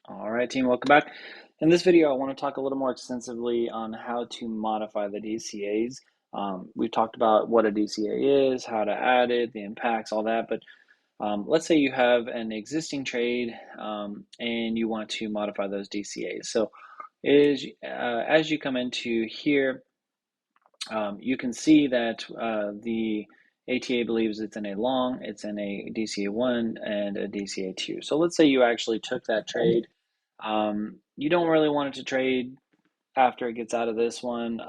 All right, team, welcome back. In this video, I want to talk a little more extensively on how to modify the DCAs. We've talked about what a DCA is, how to add it, the impacts, all that, but let's say you have an existing trade and you want to modify those DCAs. So as you come into here, you can see that the ATA believes it's in a long, it's in a DCA1 and a DCA2. So let's say you actually took that trade. You don't really want it to trade after it gets out of this one.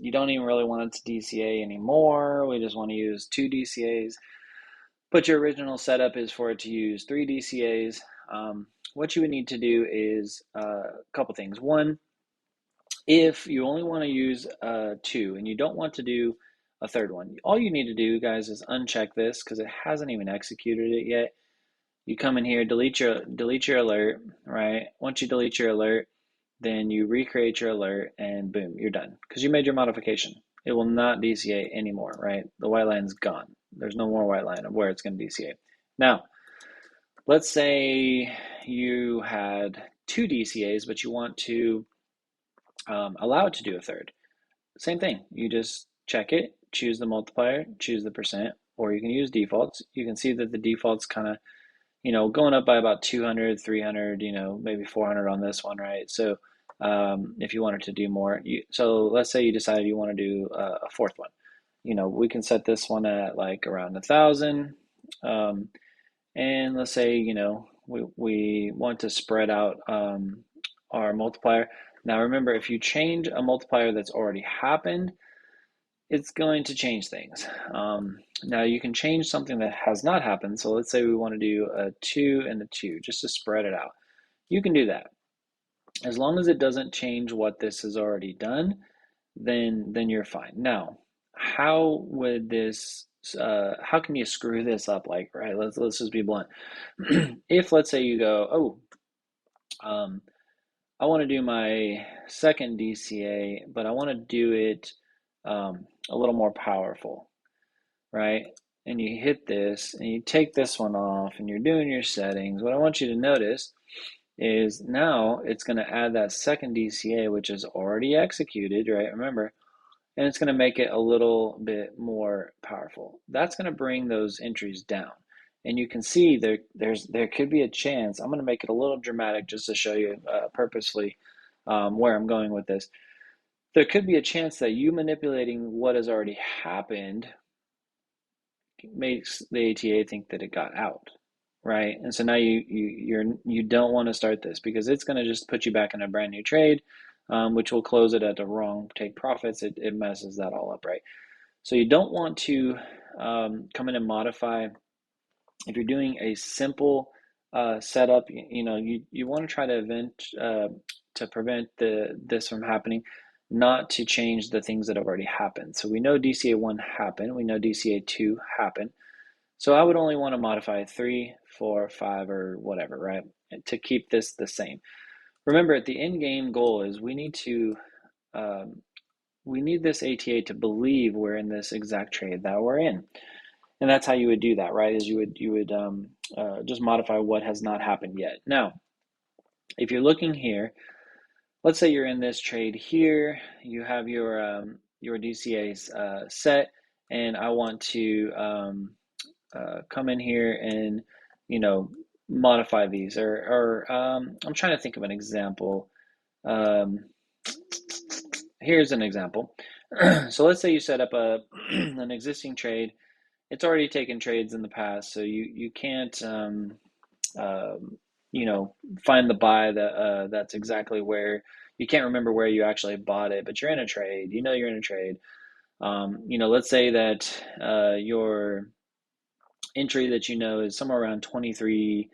You don't even really want it to DCA anymore. We just want to use 2 DCAs. But your original setup is for it to use 3 DCAs. What you would need to do is a couple things. One, if you only want to use 2 and you don't want to do a third one, all you need to do, guys, is uncheck this because it hasn't even executed it yet. You come in here, delete your alert, right? Once you delete your alert, then you recreate your alert and boom, you're done because you made your modification. It will not DCA anymore, right? The white line's gone. There's no more white line of where it's going to DCA. Now, let's say you had 2 DCAs, but you want to allow it to do a third. Same thing. You just check it, choose the multiplier, choose the percent, or you can use defaults. You can see that the defaults kind of going up by about 200, 300, maybe 400 on this one, right? So if you wanted to do more, so let's say you decided you want to do a fourth one. We can set this one at like around 1,000. And let's say, we want to spread out our multiplier. Now remember, if you change a multiplier that's already happened, it's going to change things. Now you can change something that has not happened. So let's say we want to do a 2 and a 2 just to spread it out. You can do that. As long as it doesn't change what this has already done, then you're fine. Now, how would this how can you screw this up, like, right? Let's just be blunt. If let's say you go, I want to do my second DCA, but I want to do it a little more powerful, right? And you hit this and you take this one off and you're doing your settings. What I want you to notice is now it's going to add that second DCA, which is already executed, right? Remember, and it's going to make it a little bit more powerful. That's going to bring those entries down. And you can see there could be a chance. I'm going to make it a little dramatic just to show you purposely where I'm going with this. There could be a chance that you manipulating what has already happened makes the ATA think that it got out, right? And so now you don't want to start this because it's going to just put you back in a brand new trade, which will close it at the wrong take profits. It messes that all up, right? So you don't want to come in and modify. If you're doing a simple setup, you want to try to prevent this from happening, not to change the things that have already happened. So we know DCA1 happened, we know DCA2 happened. So I would only want to modify 3, 4, 5, or whatever, right? To keep this the same. Remember, at the end game goal is we need this ATA to believe we're in this exact trade that we're in. And that's how you would do that, right? Is you would just modify what has not happened yet. Now, if you're looking here, let's say you're in this trade here, you have your DCAs set, and I want to come in here and modify these, or I'm trying to think of an example. Um, Here's an example. So let's say you set up an existing trade. It's already taken trades in the past, so you can't find the buy that's exactly where you can't remember where you actually bought it, but you're in a trade. You're in a trade. Let's say that your entry that is somewhere around 23,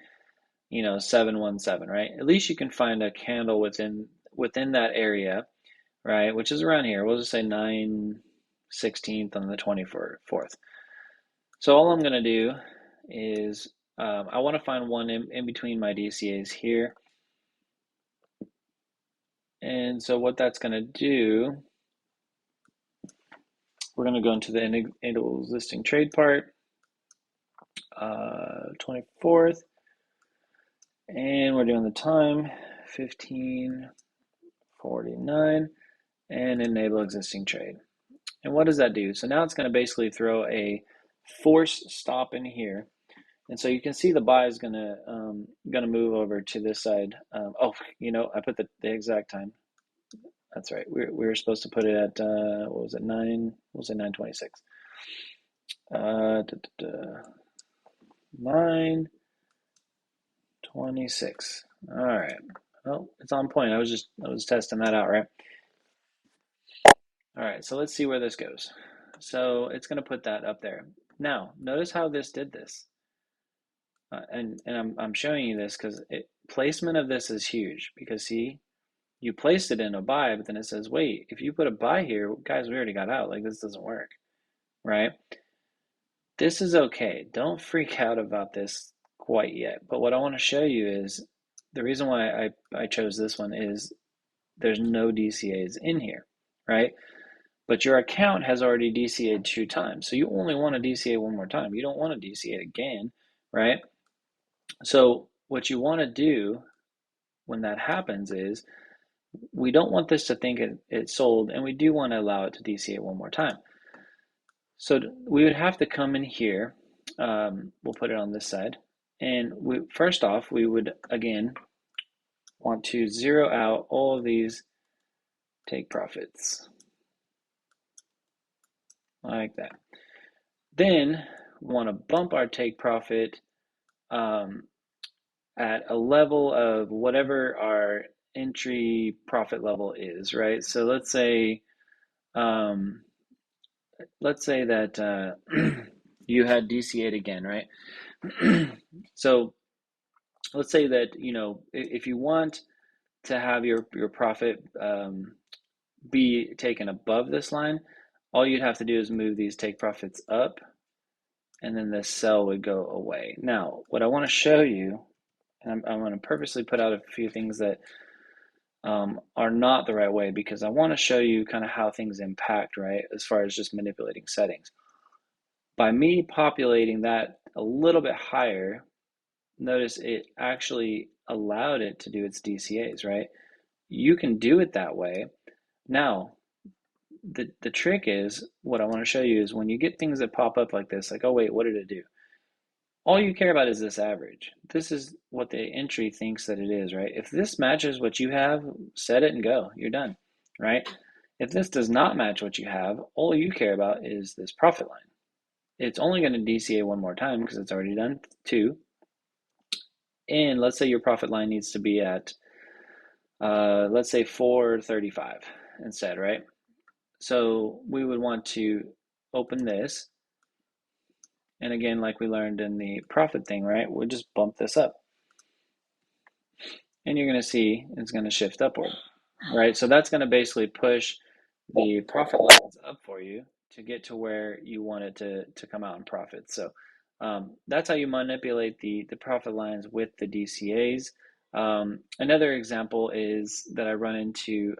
717, right? At least you can find a candle within that area, right? Which is around here. We'll just say 9/16 on the 24th. So all I'm going to do is I want to find one in between my DCAs here. And so what that's going to do, we're going to go into the existing trade part, 24th. And we're doing the time, 15:49, and enable existing trade. And what does that do? So now it's going to basically throw a force stop in here. And so you can see the buy is gonna move over to this side. Oh, I put the exact time. That's right. We were supposed to put it at what was it, 9:26. 9:26. All right. Well, it's on point. I was testing that out, right? All right. So let's see where this goes. So it's gonna put that up there. Now, notice how this did this. And I'm showing you this because placement of this is huge, because see, you placed it in a buy, but then it says, wait, if you put a buy here, guys, we already got out. Like, this doesn't work, right? This is okay. Don't freak out about this quite yet. But what I want to show you is the reason why I chose this one is there's no DCAs in here, right? But your account has already DCA'd 2 times. So you only want to DCA one more time. You don't want to DCA again, right? So what you want to do when that happens is we don't want this to think it sold, and we do want to allow it to DCA one more time. So we would have to come in here. We'll put it on this side. And first off, we would, again, want to zero out all of these take profits. Like that. Then we want to bump our take profit at a level of whatever our entry profit level is, right? So let's say that you had DCA'd again, right? So let's say that, if you want to have your profit be taken above this line, all you'd have to do is move these take profits up, and then this sell would go away. Now, what I want to show you, and I'm going to purposely put out a few things that are not the right way, because I want to show you kind of how things impact, right, as far as just manipulating settings. By me populating that a little bit higher, notice it actually allowed it to do its DCAs, right? You can do it that way. Now, the trick is, what I want to show you is when you get things that pop up like this, like, oh wait, what did it do? All you care about is this average. This is what the entry thinks that it is, right? If this matches what you have, set it and go. You're done, right? If this does not match what you have, all you care about is this profit line. It's only going to DCA one more time because it's already done 2. And let's say your profit line needs to be at, let's say 435 instead, right? So we would want to open this. And again, like we learned in the profit thing, right? We'll just bump this up. And you're going to see it's going to shift upward, right? So that's going to basically push the profit lines up for you to get to where you want it to come out in profit. So that's how you manipulate the profit lines with the DCAs. Another example is that I run into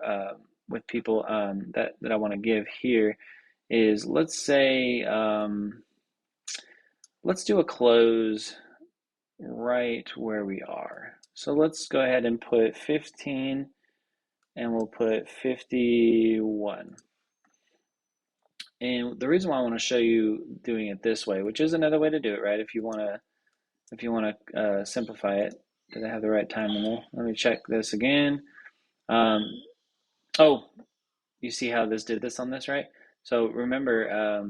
with people that I want to give here is, let's say, let's do a close right where we are. So let's go ahead and put 15, and we'll put 51. And the reason why I want to show you doing it this way, which is another way to do it, right? If you want to simplify it. Did I have the right time in there? Let me check this again. Oh, you see how this did this on this, right? So remember,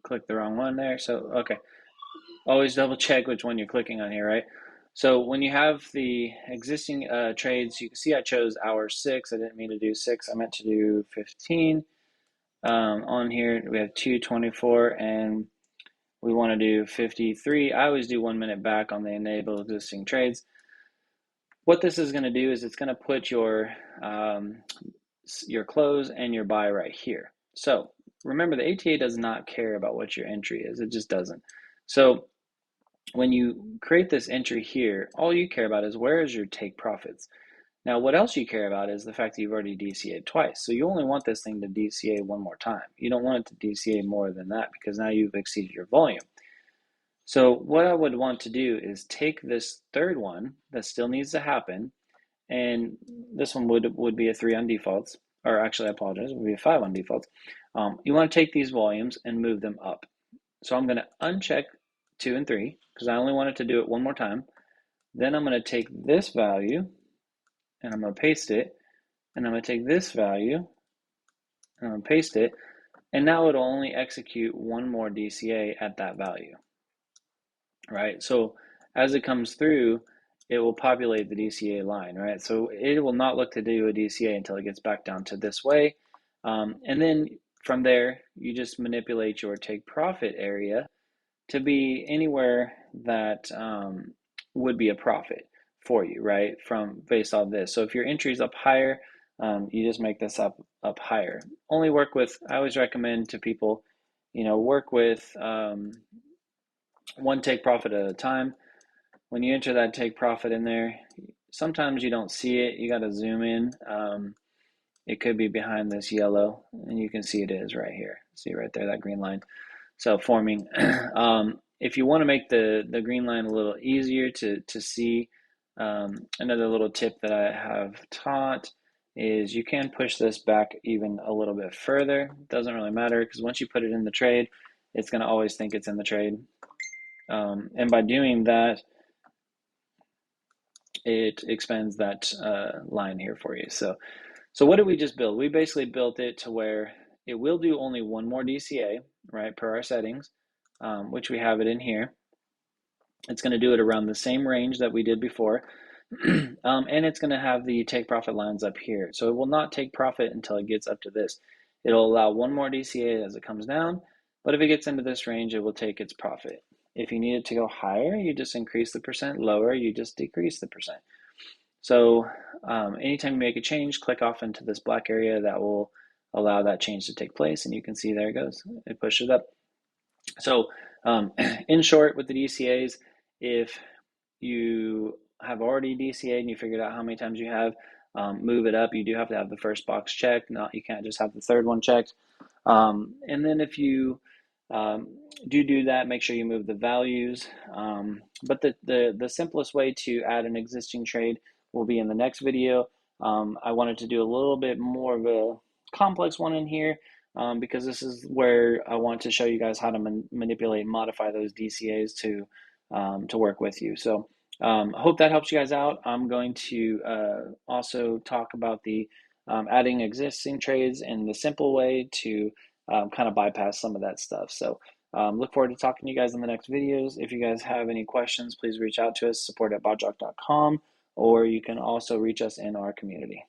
click the wrong one there. So, okay. Always double check which one you're clicking on here, right? So when you have the existing trades, you can see I chose hour 6. I didn't mean to do 6. I meant to do 15. On here, we have 224, and we want to do 53. I always do 1 minute back on the enable existing trades. What this is going to do is it's going to put your close and your buy right here. So remember, the ATA does not care about what your entry is. It just doesn't. So when you create this entry here, all you care about is where is your take profits. Now, what else you care about is the fact that you've already DCA'd twice. So you only want this thing to DCA one more time. You don't want it to DCA more than that, because now you've exceeded your volume. So what I would want to do is take this third one that still needs to happen, and this one would be a 3 on defaults, or actually I apologize, it would be a 5 on defaults. You want to take these volumes and move them up. So I'm going to uncheck 2 and 3 because I only wanted to do it one more time. Then I'm going to take this value and I'm going to paste it, and I'm going to take this value and I'm going to paste it, and now it'll only execute one more DCA at that value, right? So as it comes through, it will populate the DCA line, right? So it will not look to do a DCA until it gets back down to this way. And then from there, you just manipulate your take profit area to be anywhere that would be a profit for you, right? From based off this. So if your entry is up higher, you just make this up higher. Only work with, I always recommend to people, work with one take profit at a time. When you enter that take profit in there, sometimes you don't see it. You got to zoom in. It could be behind this yellow, and you can see it is right here. See right there, that green line. So forming. If you want to make the green line a little easier to see, another little tip that I have taught is you can push this back even a little bit further. It doesn't really matter because once you put it in the trade, it's going to always think it's in the trade. And by doing that, it expands that line here for you. So what did we just build? We basically built it to where it will do only one more DCA, right, per our settings, which we have it in here. It's going to do it around the same range that we did before, and it's going to have the take profit lines up here. So it will not take profit until it gets up to this. It'll allow one more DCA as it comes down, but if it gets into this range, it will take its profit. If you need it to go higher, you just increase the percent. Lower, you just decrease the percent. So anytime you make a change, click off into this black area that will allow that change to take place, and you can see there it goes. It pushes up. So in short, with the DCAs, if you have already DCA'd and you figured out how many times you have, move it up. You do have to have the first box checked. You can't just have the third one checked. And then if you do that, make sure you move the values. But the simplest way to add an existing trade will be in the next video. I wanted to do a little bit more of a complex one in here because this is where I want to show you guys how to manipulate and modify those DCAs to work with you. So I hope that helps you guys out. I'm going to also talk about the adding existing trades in the simple way to kind of bypass some of that stuff. So look forward to talking to you guys in the next videos. If you guys have any questions, please reach out to us, support@botjock.com, or you can also reach us in our community.